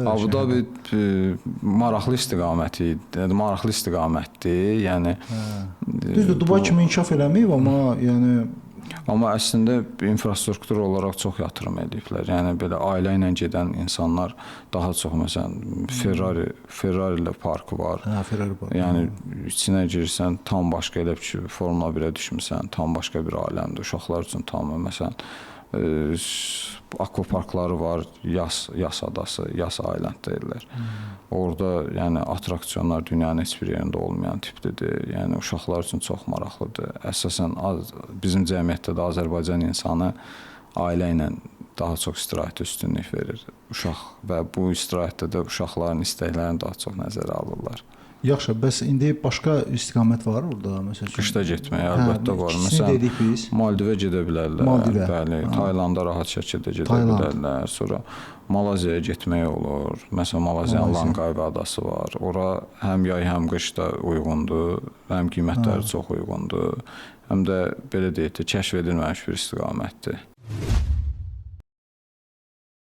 Abu Dhabi maraqlı istiqamətdir. Yəni Düzdür, Dubai kimi inkişaf eləməyib, amma əslində infrastruktur olaraq çox yatırım ediblər. Yəni belə ailə ilə gedən insanlar daha çox, məsələn, Ferrari parkı var. Ferrari parkı. Yəni içinə girirsən, tam başqa, elə ki, Formula 1-ə düşmüsən, tam başqa bir aləmdir. Uşaqlar üçün tam, məsələn, akvaparkları var, Yas adası, Yas Island deyirlər. Orada yəni atraksionlar dünyanın heç bir yerində olmayan tiplidir. Yəni uşaqlar üçün çox maraqlıdır. Əsasən bizim cəmiyyətdə də Azərbaycan insanı ailə ilə daha çox istirahətə üstünlük verir. Və bu istirahətdə də uşaqların istəklərini daha çox nəzərə alırlar. Yaxşı, bəs indi başqa istiqamət var orada, məsələn? Qışda getməyə əlbəttə var. Məsələn, Maldivə gedə bilərlər. Bəli, Taylanda rahat şəkildə gedə bilərlər. Sonra Malayziyaya getmək olur. Məsələn, Malaziyanın Langkawi adası var. Ora həm yay, həm qışda uyğundur, həm qiymətləri çox uyğundur. Həm də belə deyək də kəşf edilməmiş bir istiqamətdir.